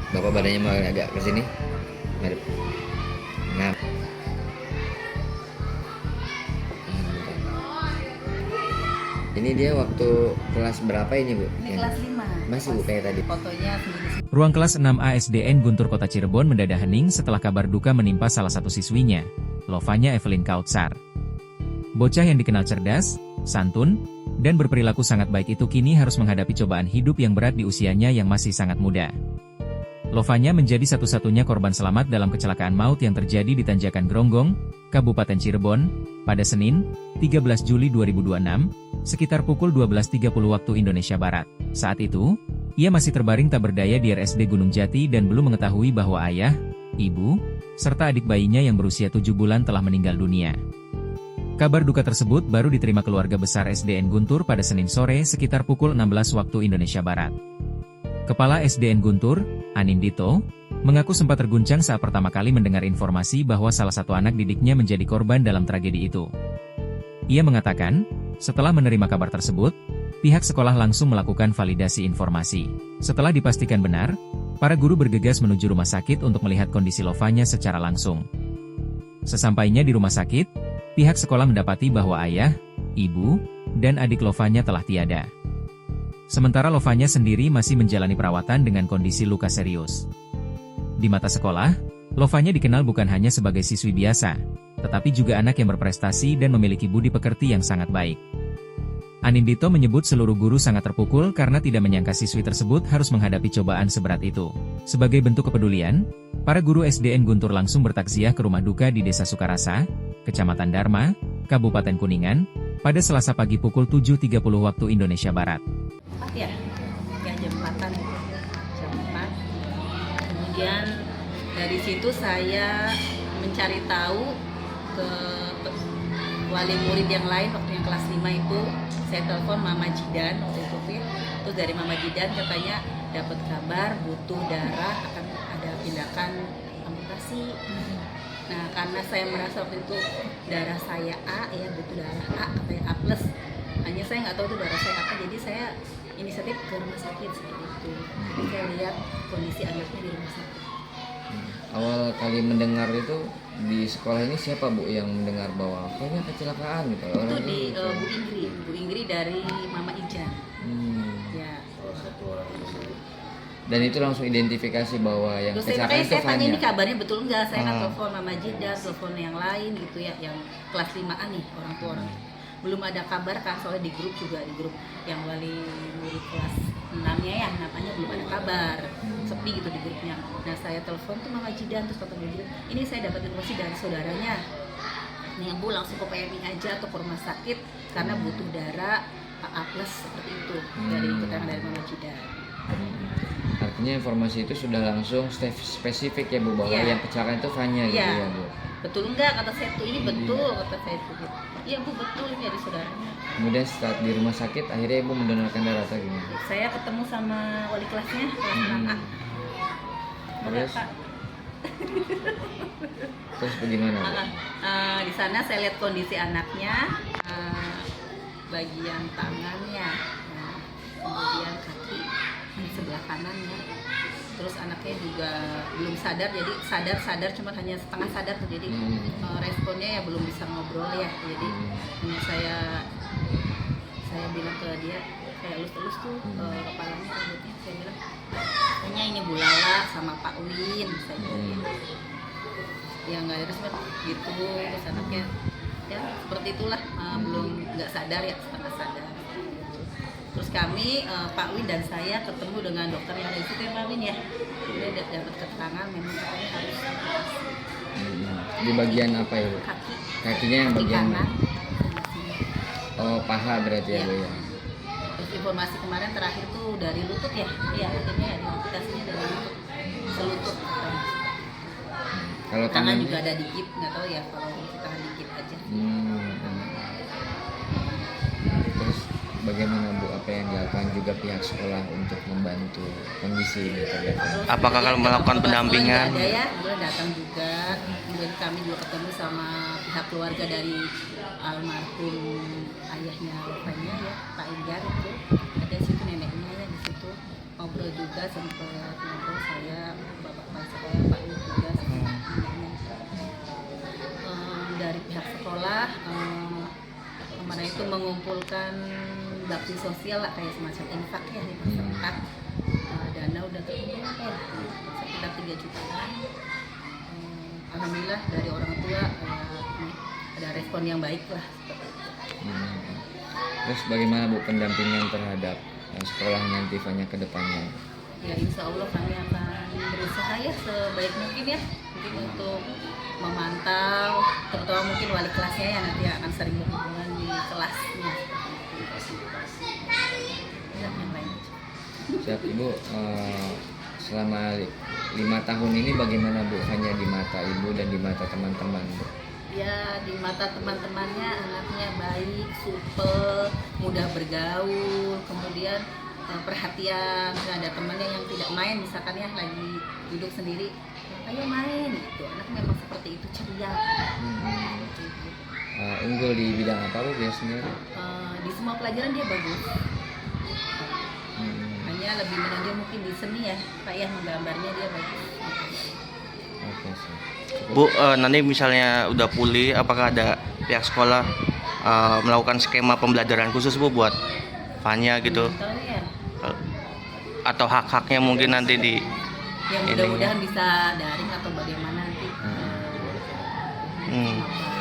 Bapak badannya mau agak ke sini. Madep. Nah. Ini dia waktu kelas berapa ini, Bu? Ini kelas 5. Masih Bu kayak tadi. Fotonya sendiri. Ruang kelas 6 ASDN Guntur Kota Cirebon mendadak hening setelah kabar duka menimpa salah satu siswinya, Lovanya Evelyn Kautsar. Bocah yang dikenal cerdas, santun, dan berperilaku sangat baik itu kini harus menghadapi cobaan hidup yang berat di usianya yang masih sangat muda. Lovanya menjadi satu-satunya korban selamat dalam kecelakaan maut yang terjadi di Tanjakan Gronggong, Kabupaten Cirebon, pada Senin, 13 Juli 2026, sekitar pukul 12.30 waktu Indonesia Barat. Saat itu, ia masih terbaring tak berdaya di RSUD Gunung Jati dan belum mengetahui bahwa ayah, ibu, serta adik bayinya yang berusia 7 bulan telah meninggal dunia. Kabar duka tersebut baru diterima keluarga besar SDN Guntur pada Senin sore sekitar pukul 16 waktu Indonesia Barat. Kepala SDN Guntur, Anindito, mengaku sempat terguncang saat pertama kali mendengar informasi bahwa salah satu anak didiknya menjadi korban dalam tragedi itu. Ia mengatakan, setelah menerima kabar tersebut, pihak sekolah langsung melakukan validasi informasi. Setelah dipastikan benar, para guru bergegas menuju rumah sakit untuk melihat kondisi Lovanya secara langsung. Sesampainya di rumah sakit, pihak sekolah mendapati bahwa ayah, ibu, dan adik Lovanya telah tiada. Sementara Lovanya sendiri masih menjalani perawatan dengan kondisi luka serius. Di mata sekolah, Lovanya dikenal bukan hanya sebagai siswi biasa, tetapi juga anak yang berprestasi dan memiliki budi pekerti yang sangat baik. Anindito menyebut seluruh guru sangat terpukul karena tidak menyangka siswi tersebut harus menghadapi cobaan seberat itu. Sebagai bentuk kepedulian, para guru SDN Guntur langsung bertakziah ke rumah duka di Desa Sukarasa, Kecamatan Dharma, Kabupaten Kuningan, pada Selasa pagi pukul 7.30 waktu Indonesia Barat. Ya, jam 4-an, jam 4. Kemudian dari situ saya mencari tahu ke wali murid yang lain waktu yang kelas 5 itu. Saya telepon Mama Jidan waktu itu ya. Terus dari Mama Jidan katanya dapat kabar butuh darah, akan ada tindakan amputasi. Nah, karena saya merasa waktu itu darah saya A, ya butuh darah A, katanya A+. Hanya saya nggak tahu itu darah saya apa, jadi saya inisiatif ke rumah sakit seperti itu. Jadi saya lihat kondisi anaknya di rumah sakit. Awal kali mendengar itu di sekolah ini siapa Bu yang mendengar bahwa kayaknya kecelakaan gitu? Itu di Bu Ingrid dari Mama Ijan. Ya. Dan itu langsung identifikasi bahwa yang Terus kecelakaan itu saya tanya ini Fanya. kabarnya betul nggak? Saya kan telepon Mama Jidan, telepon yang lain gitu ya, yang kelas 5-an nih orang tua orang. Belum ada kabar kan, soalnya di grup juga, di grup yang wali murid kelas 6-nya ya, namanya belum ada kabar, sepi gitu di grupnya. Nah saya telepon tuh Mama Jidan, terus kata Mama Jidan, ini saya dapat informasi dari saudaranya, nih Bu langsung ke PMI aja atau ke rumah sakit karena butuh darah AA+ seperti itu, dari keterangan dari Mama Jidan. Artinya informasi itu sudah langsung spesifik ya Bu, bahwa yang kecelakaan itu Fanya gitu ya Bu. Betul enggak kata saya tuh, ini betul kata saya tuh. Iya Bu betul, ini dari saudaranya. Kemudian saat di rumah sakit akhirnya Ibu mendonorkan darah atau gimana? Saya ketemu sama wali kelasnya, kelas 6A. Terus? Terus bagaimana Bu? Di sana saya lihat kondisi anaknya, bagian tangannya, kemudian kaki di sebelah kanannya. Terus anaknya juga belum sadar, jadi sadar cuma hanya setengah sadar tuh, jadi responnya ya belum bisa ngobrol ya. Jadi hanya saya bilang ke dia, kayak elus-elus tuh kepalanya, rambutnya, saya bilang kayaknya ini Bu Lala sama Pak Win, saya bilang gitu. Ya nggak ada respon gitu. Terus anaknya ya seperti itulah, belum nggak sadar ya, setengah sadar. Terus kami, Pak Win dan saya ketemu dengan dokter yang dari situ ya Pak Win ya. Dia dapat keterangan memang katanya harus amputasi. Di bagian apa ya Bu? Kaki. Kakinya yang bagian kanan. Oh paha berarti ya Bu ya. Terus informasi kemarin terakhir tuh dari lutut ya. Iya akhirnya ya amputasinya dari lutut, selutut. Kalau Tangan tangan juga ada dikit, nggak tahu ya kalau tangan dikit aja. Terus bagaimana Bu, apa yang dilakukan juga pihak sekolah untuk membantu kondisi ini terkait? Apakah kalau melakukan pendampingan? Ada ya, gue datang juga. Kemudian kami juga ketemu sama pihak keluarga dari almarhum ayahnya Lovanya ya, Pak Enggar itu. Ada situ neneknya ya di situ. ngobrol juga, sempat ngobrol saya, bapak kepala sekolah, Pak Nur juga dari pihak sekolah kemarin itu mengumpulkan bakti sosial lah, kayak semacam infak ya, infak. Dana udah terkumpul sekitar 3 jutaan. Alhamdulillah dari orang tua ada respon yang baik lah. Terus bagaimana Bu pendampingan terhadap sekolah nanti Fanya ke depannya? Ya insya Allah kami akan berusaha ya sebaik mungkin ya, mungkin untuk memantau, terutama mungkin wali kelasnya yang nanti akan sering berhubungan di kelasnya. Dan yang lain. Siap Ibu, selama 5 tahun ini bagaimana Bu Fanya di mata Ibu dan di mata teman-teman Bu? Ya di mata teman-temannya anaknya baik, supel, mudah bergaul, kemudian perhatian. Ada temannya yang tidak main, misalkan ya lagi duduk sendiri, ayo main gitu. Anak memang seperti itu, ceria. Unggul di bidang apa Bu biasanya? Di semua pelajaran dia bagus. Hanya lebih menonjol mungkin di seni ya, Pak ya, menggambarnya dia bagus. Oke sih. Bu, nanti misalnya udah pulih, apakah ada pihak sekolah melakukan skema pembelajaran khusus Bu buat Fanya gitu? Tahu ya. Atau hak-haknya mungkin nanti di Ya mudah-mudahan bisa daring atau bagaimana nanti. Hmm. Apa